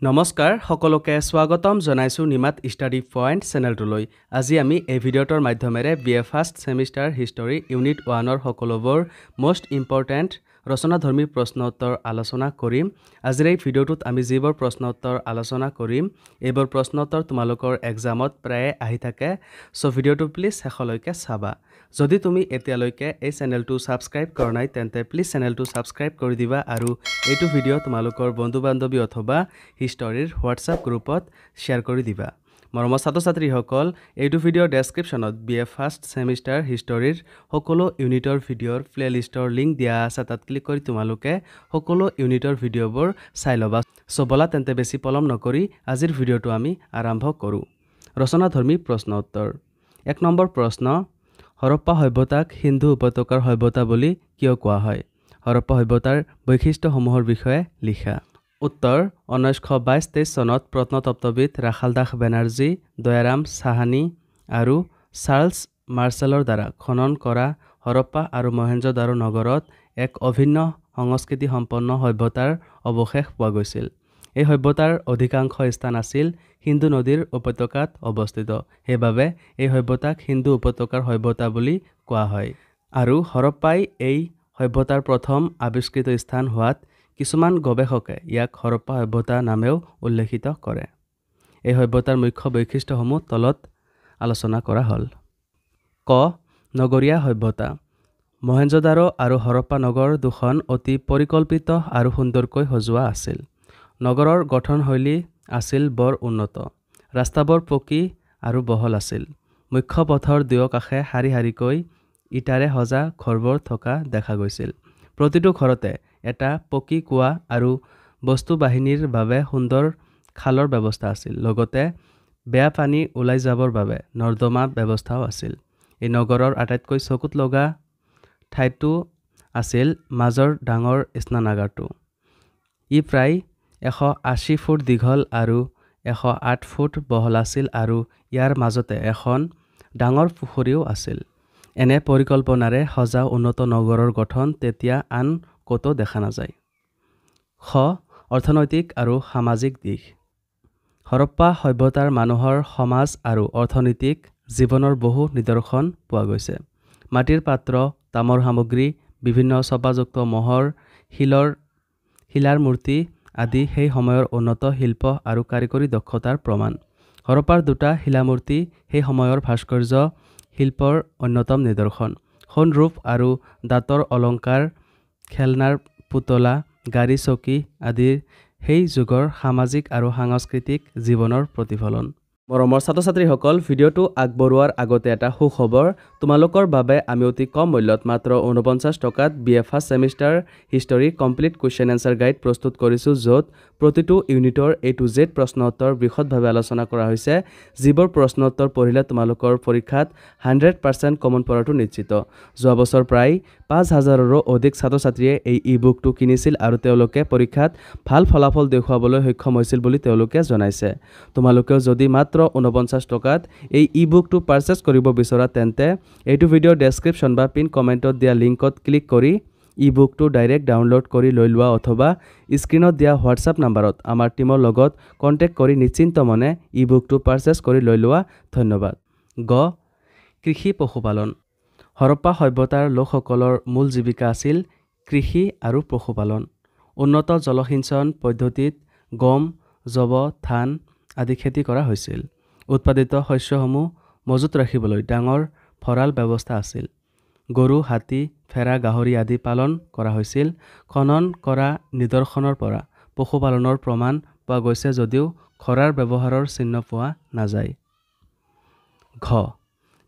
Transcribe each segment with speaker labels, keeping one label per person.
Speaker 1: নমস্কাৰ সকলোকে স্বাগতম জনাইছো নিমাত ষ্টাডি পইণ্ট চেনেলটোলৈ। আজি আমি এই ভিডিঅ'টোৰ মাধ্যমেৰে BA first semester history unit 1ৰ সকলোবোৰ মোষ্ট ইম্পৰ্টেণ্ট ৰচনাধৰ্মী প্ৰশ্ন উত্তৰ আলোচনা কৰিম। আজিৰ এই ভিডিঅ'টোত আমি যিবোৰ প্ৰশ্ন উত্তৰ আলোচনা কৰিম এইবোৰ প্ৰশ্ন উত্তৰ তোমালোকৰ এক্সামত প্ৰায়ে আহি থাকে। সো ভিডিঅ'টো প্লিজ শেষলৈকে চাবা। যদি তুমি এতিয়ালৈকে এই চেনেলটো ছাবস্ক্ৰাইব কৰা নাই তেন্তে প্লিজ চেনেলটো ছাবস্ক্ৰাইব কৰি দিবা আৰু এইটো ভিডিঅ' তোমালোকৰ বন্ধু বান্ধৱী অথবা হিষ্টৰীৰ হোৱাটছআপ গ্ৰুপত শ্বেয়াৰ কৰি দিবা। মৰমৰ ছাত্ৰ ছাত্ৰীসকল, এইটো ভিডিঅ'ৰ ডেছক্ৰিপশ্যনত BA ফাৰ্ষ্ট ছেমিষ্টাৰ হিষ্টৰীৰ সকলো ইউনিটৰ ভিডিঅ'ৰ প্লেলিষ্টৰ লিংক দিয়া আছে। তাত ক্লিক কৰি তোমালোকে সকলো ইউনিটৰ ভিডিঅ'বোৰ চাই ল'বা। সো বলা তেন্তে বেছি পলম নকৰি আজিৰ ভিডিঅ'টো আমি আৰম্ভ কৰোঁ। ৰচনাধৰ্মী প্ৰশ্ন উত্তৰ। 1 নম্বৰ প্ৰশ্ন, হৰপ্পা সভ্যতাক সিন্ধু উপত্যকাৰ সভ্যতা বুলি কিয় কোৱা হয়? হৰপ্পা সভ্যতাৰ বৈশিষ্ট্যসমূহৰ বিষয়ে লিখা। উত্তৰ, 1922-23 চনত প্ৰত্নতত্ত্ববিদ ৰাখাল দাস বেনাৰ্জী, দয়াৰাম সাহানী আৰু চাৰ্লছ মাৰ্শ্বেলৰ দ্বাৰা খনন কৰা হৰপ্পা আৰু মহেঞ্জোদাৰো নগৰত এক অভিন্ন সংস্কৃতি সম্পন্ন সভ্যতাৰ অৱশেষ পোৱা গৈছিল। এই সভ্যতাৰ অধিকাংশ স্থান আছিল সিন্ধু নদীৰ উপত্যকাত অৱস্থিত। সেইবাবে এই সভ্যতাক সিন্ধু উপত্যকাৰ সভ্যতা বুলি কোৱা হয়। আৰু হৰপ্পাই এই সভ্যতাৰ প্ৰথম আৱিষ্কৃত স্থান হোৱাত কিছুমান গৱেষকে ইয়াক হৰপ্পা সভ্যতা নামেও উল্লেখিত কৰে। এই সভ্যতাৰ মুখ্য বৈশিষ্ট্যসমূহ তলত আলোচনা কৰা হ'ল। ক, নগৰীয়া সভ্যতা। মহেঞ্জোদাৰো আৰু হৰপ্পা নগৰ দুখন অতি পৰিকল্পিত আৰু সুন্দৰকৈ সজোৱা আছিল। নগৰৰ গঠনশৈলী আছিল বৰ উন্নত। ৰাস্তাবোৰ পকী আৰু বহল আছিল। মুখ্য পথৰ দুয়োকাষে শাৰী শাৰীকৈ ইটাৰে সজা ঘৰবোৰ থকা দেখা গৈছিল। প্ৰতিটো ঘৰতে এটা পকী কুঁৱা আৰু বস্তু বাহিনীৰ বাবে সুন্দৰ খালৰ ব্যৱস্থা আছিল। লগতে বেয়া পানী ওলাই যাবৰ বাবে নৰ্দমা ব্যৱস্থাও আছিল। এই নগৰৰ আটাইতকৈ চকুত লগা ঠাইটো আছিল মাজৰ ডাঙৰ স্নানাগাৰটো। ই প্ৰায় 180 ফুট দীঘল আৰু 108 ফুট বহল আছিল আৰু ইয়াৰ মাজতে এখন ডাঙৰ পুখুৰীও আছিল। এনে পৰিকল্পনাৰে সজা উন্নত নগৰৰ গঠন তেতিয়া আন ক'তো দেখা নাযায়। খ, অৰ্থনৈতিক আৰু সামাজিক দিশ। হৰপ্পা সভ্যতাৰ মানুহৰ সমাজ আৰু অৰ্থনৈতিক জীৱনৰ বহু নিদৰ্শন পোৱা গৈছে। মাটিৰ পাত্ৰ, তামৰ সামগ্ৰী, বিভিন্ন ছপাযুক্ত মোহৰ, শিলাৰ মূৰ্তি আদি সেই সময়ৰ উন্নত শিল্প আৰু কাৰিকৰী দক্ষতাৰ প্ৰমাণ। হৰপ্পাৰ দুটা শিলামূৰ্তি সেই সময়ৰ ভাস্কৰ্য শিল্পৰ অন্যতম নিদৰ্শন। সোণ ৰূপ আৰু দাঁতৰ অলংকাৰ, খেলনাৰ পুতলা, গাড়ী চকী আদি সেই যুগৰ সামাজিক আৰু সাংস্কৃতিক জীৱনৰ প্ৰতিফলন। মৰমৰ ছাত্ৰ ছাত্ৰীসকল, ভিডিঅ'টো আগবঢ়োৱাৰ আগতে এটা সুখবৰ। তোমালোকৰ বাবে আমি অতি কম মূল্যত মাত্ৰ 49 টকাত BA first semester history complete question answer guide প্ৰস্তুত কৰিছোঁ, য'ত প্ৰতিটো ইউনিটৰ A to Z প্ৰশ্ন উত্তৰ বিশদভাৱে আলোচনা কৰা হৈছে। যিবোৰ প্ৰশ্ন উত্তৰ পঢ়িলে তোমালোকৰ পৰীক্ষাত 100% কমন পৰাটো নিশ্চিত। যোৱা বছৰ প্ৰায় 5000ৰো অধিক ছাত্ৰ ছাত্ৰীয়ে এই ই-বুকটো কিনিছিল আৰু তেওঁলোকে পৰীক্ষাত ভাল ফলাফল দেখুৱাবলৈ সক্ষম হৈছিল বুলি তেওঁলোকে জনাইছে। তোমালোকেও যদি মাত্ৰ 49 টকাত এই ই-বুকটো পাৰচেছ কৰিব বিচৰা তেন্তে এইটো ভিডিঅ'ৰ ডেছক্ৰিপশ্যন বা পিন কমেণ্টত দিয়া লিংকত ক্লিক কৰি ই-বুকটো ডাইৰেক্ট ডাউনলোড কৰি লৈ লোৱা অথবা স্ক্ৰীণত দিয়া হোৱাটছআপ নাম্বাৰত আমাৰ টীমৰ লগত কণ্টেক্ট কৰি নিশ্চিন্ত মনে ই-বুকটো পাৰচেছ কৰি লৈ লোৱা। ধন্যবাদ। গ, কৃষি পশুপালন। হৰপ্পা সভ্যতাৰ লোকসকলৰ মূল জীৱিকা আছিল কৃষি আৰু পশুপালন। উন্নত জলসিঞ্চন পদ্ধতিত গম, যব, ধান আদি খেতি কৰা হৈছিল। উৎপাদিত শস্যসমূহ মজুত ৰাখিবলৈ ডাঙৰ ভঁৰাল ব্যৱস্থা আছিল। গৰু, হাতী, ভেড়া, গাহৰি আদি পালন কৰা হৈছিল। খনন কৰা নিদৰ্শনৰ পৰা পশুপালনৰ প্ৰমাণ পোৱা গৈছে যদিও ঘোঁৰাৰ ব্যৱহাৰৰ চিহ্ন পোৱা নাযায়। ঘ,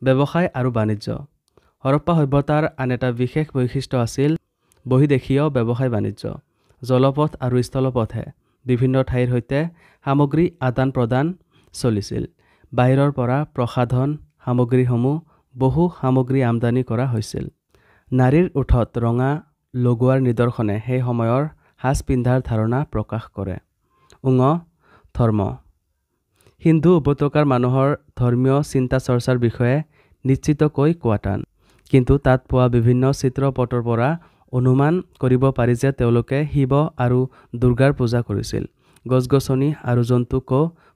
Speaker 1: ব্যৱসায় আৰু বাণিজ্য। হৰপ্পা সভ্যতাৰ আন এটা বিশেষ বৈশিষ্ট্য আছিল বহিদেশীয় ব্যৱসায় বাণিজ্য। জলপথ আৰু স্থলপথে বিভিন্ন ঠাইৰ সৈতে সামগ্ৰী আদান প্ৰদান চলিছিল। বাহিৰৰ পৰা প্ৰসাধন সামগ্ৰীসমূহ বহু সামগ্ৰী আমদানি কৰা হৈছিল। নাৰীৰ ওঠত ৰঙা লগোৱাৰ নিদৰ্শনে সেই সময়ৰ সাজ পিন্ধাৰ ধাৰণা প্ৰকাশ কৰে। ঙ, ধৰ্ম। সিন্ধু উপত্যকাৰ মানুহৰ ধৰ্মীয় চিন্তা চৰ্চাৰ বিষয়ে নিশ্চিতকৈ কোৱা টান। কিন্তু তাত পোৱা বিভিন্ন চিত্ৰপটৰ পৰা অনুমান কৰিব পাৰি যে তেওঁলোকে শিৱ আৰু দুৰ্গাৰ পূজা কৰিছিল। গছ-গছনি আৰু জন্তুক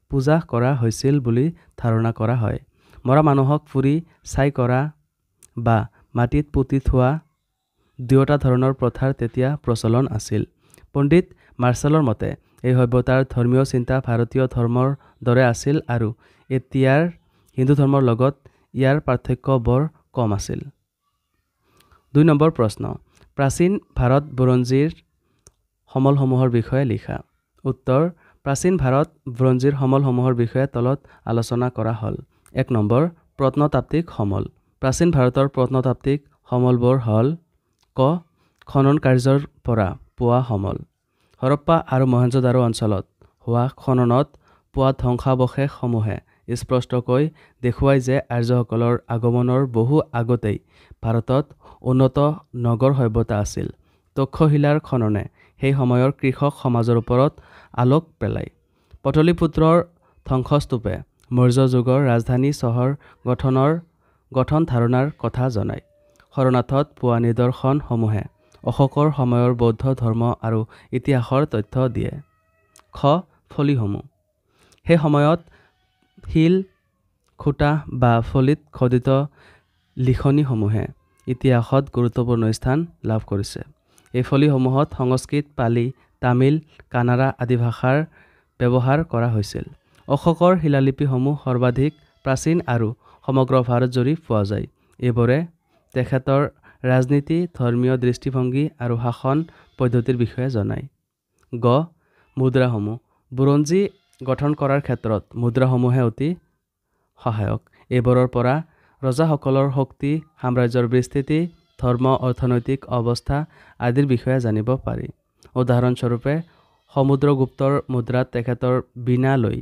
Speaker 1: পূজা কৰা হৈছিল বুলি ধাৰণা কৰা হয়। মৰা মানুহক পুৰি ছাই কৰা বা মাটিত পুতি থোৱা দুয়োটা ধৰণৰ প্ৰথাৰ তেতিয়া প্ৰচলন আছিল। পণ্ডিত মাৰ্শ্বালৰ মতে এই সভ্যতাৰ ধৰ্মীয় চিন্তা ভাৰতীয় ধৰ্মৰ দৰে আছিল আৰু এতিয়াৰ হিন্দু ধৰ্মৰ লগত ইয়াৰ পাৰ্থক্য বৰ কম আছিল। ২ নম্বৰ প্ৰশ্ন, প্ৰাচীন ভাৰত বুৰঞ্জীৰ সমলসমূহৰ বিষয়ে লিখা। উত্তৰ, প্ৰাচীন ভাৰত বুৰঞ্জীৰ সমলসমূহৰ বিষয়ে তলত আলোচনা কৰা হ'ল। ১ নম্বৰ, প্ৰত্নতাত্ত্বিক সমল। প্ৰাচীন ভাৰতৰ প্ৰত্নতাত্ত্বিক সমলবোৰ হ'ল: ক. খনন কাৰ্যৰ পৰা পোৱা সমল। হৰপ্পা আৰু মহেঞ্জোদাৰো অঞ্চলত হোৱা খননত পোৱা ধ্বংসাৱশেষসমূহে স্পষ্টকৈ দেখুৱায় যে আৰ্যসকলৰ আগমনৰ বহু আগতেই ভাৰতত উন্নত নগৰ সভ্যতা আছিল। তক্ষশিলাৰ খননে সেই সময়ৰ কৃষক সমাজৰ ওপৰত আলোক পেলায়। পটলিপুত্ৰৰ ধ্বংসস্তূপে মৌৰ্য যুগৰ ৰাজধানী চহৰ গঠন ধাৰণাৰ কথা জনায়। সৰনাথত পোৱা নিদৰ্শনসমূহে অশোকৰ সময়ৰ বৌদ্ধ ধৰ্ম আৰু ইতিহাসৰ তথ্য দিয়ে। খ. ফলিসমূহ। সেই সময়ত শিল, খুঁটা বা ফলিত খোদিত লিখনিসমূহে ইতিহাসত গুৰুত্বপূৰ্ণ স্থান লাভ কৰিছে। এই ফলিসমূহত সংস্কৃত, পালি, তামিল, কানাড়া আদি ভাষাৰ ব্যৱহাৰ কৰা হৈছিল। অশোকৰ শিলালিপিসমূহ সৰ্বাধিক প্ৰাচীন আৰু সমগ্ৰ ভাৰতজুৰি পোৱা যায়। এইবোৰে তেখেতৰ ৰাজনীতি, ধৰ্মীয় দৃষ্টিভংগী আৰু শাসন পদ্ধতিৰ বিষয়ে জনায়। গ. মুদ্ৰাসমূহ। বুৰঞ্জী গঠন কৰাৰ ক্ষেত্ৰত মুদ্ৰাসমূহে অতি সহায়ক। এইবোৰৰ পৰা ৰজাসকলৰ শক্তি, সাম্ৰাজ্যৰ বিস্তৃতি, ধৰ্ম, অৰ্থনৈতিক অৱস্থা আদিৰ বিষয়ে জানিব পাৰি। উদাহৰণস্বৰূপে সমুদ্ৰগুপ্তৰ মুদ্ৰাত তেখেতৰ বীণা লৈ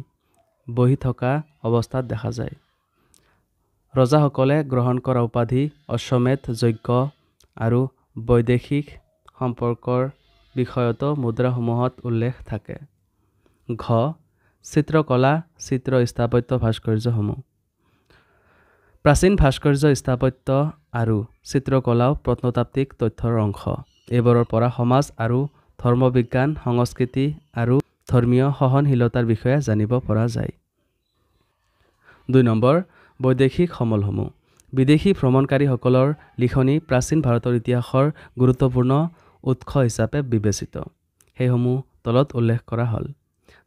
Speaker 1: বহি থকা অৱস্থাত দেখা যায়। ৰজাসকলে গ্ৰহণ কৰা উপাধি, অশ্বমেধ যজ্ঞ আৰু বৈদেশিক সম্পৰ্কৰ বিষয়তো মুদ্ৰাসমূহত উল্লেখ থাকে। ঘ. চিত্ৰকলা, চিত্ৰ স্থাপত্য ভাস্কৰ্যসমূহ। প্ৰাচীন ভাস্কৰ্য, স্থাপত্য আৰু চিত্ৰকলাও প্ৰত্নতাত্ত্বিক তথ্যৰ অংশ। এইবোৰৰ পৰা সমাজ আৰু ধৰ্মবিজ্ঞান, সংস্কৃতি আৰু ধৰ্মীয় সহনশীলতাৰ বিষয়ে জানিব পৰা যায়। ২ নম্বৰ, বৈদেশিক সমলসমূহ। বিদেশী ভ্ৰমণকাৰীসকলৰ লিখনি প্ৰাচীন ভাৰতৰ ইতিহাসৰ গুৰুত্বপূৰ্ণ উৎস হিচাপে বিবেচিত। সেইসমূহ তলত উল্লেখ কৰা হ'ল।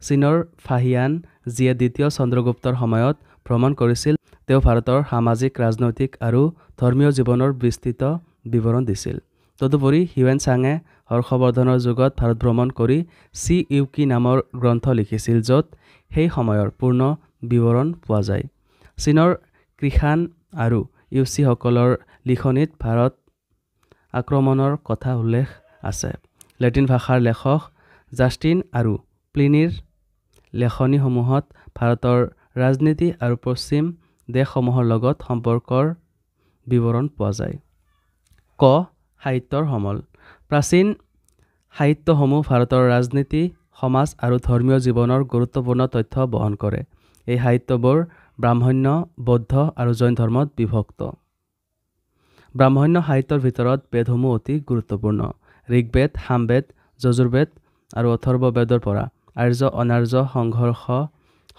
Speaker 1: চীনৰ ফাহিয়ান, যিয়ে দ্বিতীয় চন্দ্ৰগুপ্তৰ সময়ত ভ্ৰমণ কৰিছিল, তেওঁ ভাৰতৰ সামাজিক, ৰাজনৈতিক আৰু ধৰ্মীয় জীৱনৰ বিস্তৃত বিৱৰণ দিছিল। তদুপৰি হিউৱেন চাঙে হৰ্ষবৰ্ধনৰ যুগত ভাৰত ভ্ৰমণ কৰি চি ইউকি নামৰ গ্ৰন্থ লিখিছিল, য'ত সেই সময়ৰ পূৰ্ণ বিৱৰণ পোৱা যায়। চীনৰ কৃষাণ আৰু ইউচীসকলৰ লিখনিত ভাৰত আক্ৰমণৰ কথা উল্লেখ আছে। লেটিন ভাষাৰ লেখক জাষ্টিন আৰু প্লিনিৰ লেখনিসমূহত ভাৰতৰ ৰাজনীতি আৰু পশ্চিম দেশসমূহৰ লগত সম্পৰ্কৰ বিৱৰণ পোৱা যায়। ক. সাহিত্যৰ সমল। প্ৰাচীন সাহিত্যসমূহ ভাৰতৰ ৰাজনীতি, সমাজ আৰু ধৰ্মীয় জীৱনৰ গুৰুত্বপূৰ্ণ তথ্য বহন কৰে। এই সাহিত্যবোৰ ব্ৰাহ্মণ্য, বৌদ্ধ আৰু জৈন ধৰ্মত বিভক্ত। ব্ৰাহ্মণ্য সাহিত্যৰ ভিতৰত বেদসমূহ অতি গুৰুত্বপূৰ্ণ। ঋগ্বেদ, সামবেদ, যজুৰ্বেদ আৰু অথৰ্ববেদৰ পৰা আৰ্য-অনাৰ্য সংঘৰ্ষ,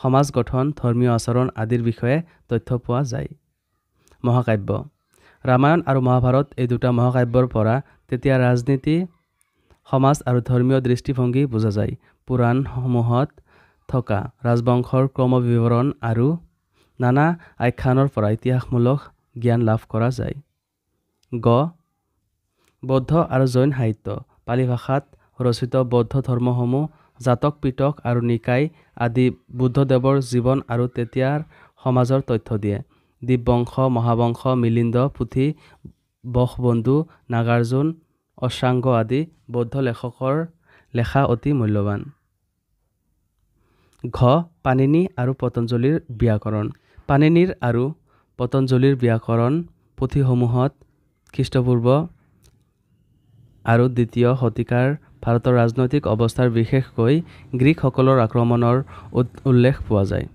Speaker 1: সমাজ গঠন, ধৰ্মীয় আচৰণ আদিৰ বিষয়ে তথ্য পোৱা যায়। মহাকাব্য। ৰামায়ণ আৰু মহাভাৰত এই দুটা মহাকাব্যৰ পৰা তেতিয়া ৰাজনীতি, সমাজ আৰু ধৰ্মীয় দৃষ্টিভংগী বুজা যায়। পুৰাণসমূহত থকা ৰাজবংশৰ ক্ৰমবিৱৰণ আৰু নানা আখ্যানৰ পৰা ইতিহাসমূলক জ্ঞান লাভ কৰা যায়। গ. বৌদ্ধ আৰু জৈন সাহিত্য। পালি ভাষাত ৰচিত বৌদ্ধ ধৰ্মসমূহ জাতক, পিটক আৰু নিকায় আদি বুদ্ধদেৱৰ জীৱন আৰু তেতিয়াৰ সমাজৰ তথ্য দিয়ে। দীপবংশ, মহাবংশ, মিলিন্দ পুথি, বশবন্ধু, নাগাৰ্জুন, অষ্টাংগ আদি বৌদ্ধ লেখকৰ লেখা অতি মূল্যৱান। ঘ. পাণিনি আৰু পতঞ্জলীৰ ব্যাকৰণ। পাণিনিৰ আৰু পতঞ্জলীৰ ব্যাকৰণ পুথিসমূহত খ্ৰীষ্টপূৰ্ব আৰু দ্বিতীয় শতিকাৰ ভাৰতৰ ৰাজনৈতিক অৱস্থাৰ, বিশেষকৈ গ্ৰীকসকলৰ আক্ৰমণৰ উল্লেখ পোৱা যায়।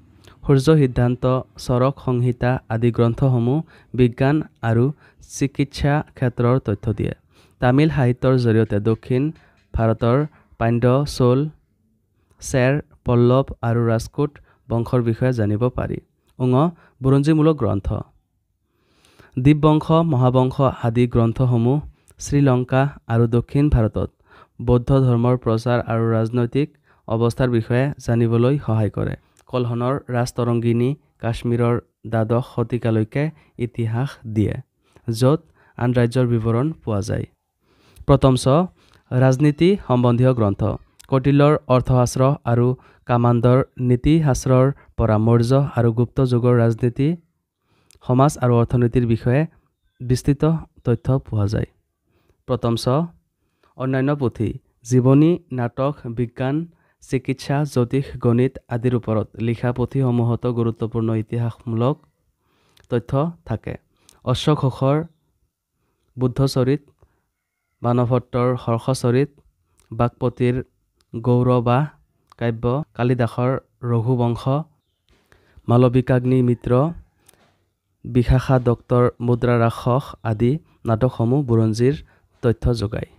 Speaker 1: সূৰ্য সিদ্ধান্ত, চৰক সংহিতা আদি গ্ৰন্থসমূহ বিজ্ঞান আৰু চিকিৎসা ক্ষেত্ৰৰ তথ্য দিয়ে। তামিল সাহিত্যৰ জৰিয়তে দক্ষিণ ভাৰতৰ পাণ্ড্য, চোল, চেৰ, পল্লৱ আৰু ৰাজকোট বংশৰ বিষয়ে জানিব পাৰি। বুৰঞ্জীমূলক গ্ৰন্থ। দ্বীপবংশ, মহাবংশ আদি গ্ৰন্থসমূহ শ্ৰীলংকা আৰু দক্ষিণ ভাৰতত বৌদ্ধ ধৰ্মৰ প্ৰচাৰ আৰু ৰাজনৈতিক অৱস্থাৰ বিষয়ে জানিবলৈ সহায় কৰে। কলহনৰ ৰাজতৰংগিনী কাশ্মীৰৰ দ্বাদশ শতিকালৈকে ইতিহাস দিয়ে, য'ত আন ৰাজ্যৰ বিৱৰণ পোৱা যায়। প্ৰথমচ ৰাজনীতি সম্বন্ধীয় গ্ৰন্থ। কৌটিল্যৰ অৰ্থশাস্ত্ৰ আৰু কামাণ্ডৰ নীতিশাস্ত্ৰৰ পৰা মৌৰ্য আৰু গুপ্ত যুগৰ ৰাজনীতি, সমাজ আৰু অৰ্থনীতিৰ বিষয়ে বিস্তৃত তথ্য পোৱা যায়। প্ৰথমচ অন্যান্য পুথি। জীৱনী, নাটক, বিজ্ঞান, চিকিৎসা, জ্যোতিষ, গণিত আদিৰ ওপৰত লিখা পুথিসমূহতো গুৰুত্বপূৰ্ণ ইতিহাসমূলক তথ্য থাকে। অশ্ব ঘোষৰ বুদ্ধচৰিত, বাণভট্টৰ হৰ্ষচৰিত, বাগপতিৰ গৌৰৱা কাব্য, কালিদাসৰ ৰঘুবংশ, মালবিকাগ্নি মিত্ৰ, বিশাখাদত্তৰ মুদ্ৰাৰাক্ষস আদি নাটকসমূহ বুৰঞ্জীৰ তথ্য যোগায়।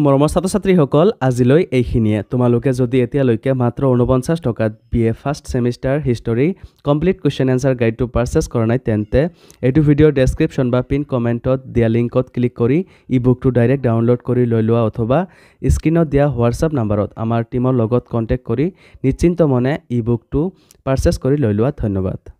Speaker 1: মৰমৰ ছাত্ৰ ছাত্ৰীসকল, আজিলৈ এইখিনিয়ে। তোমালোকে যদি এতিয়ালৈকে মাত্ৰ 49 টকাত BA first semester history complete question answer গাইডটো পাৰচেছ কৰা নাই, তেন্তে এইটো ভিডিঅ'ৰ ডেছক্ৰিপশ্যন বা পিন কমেণ্টত দিয়া লিংকত ক্লিক কৰি ই বুকটো ডাইৰেক্ট ডাউনলোড কৰি লৈ লোৱা, অথবা স্ক্ৰীণত দিয়া হোৱাটছআপ নাম্বাৰত আমাৰ টীমৰ লগত কণ্টেক্ট কৰি নিশ্চিন্ত মনে ই বুকটো পাৰচেছ কৰি লৈ লোৱা। ধন্যবাদ।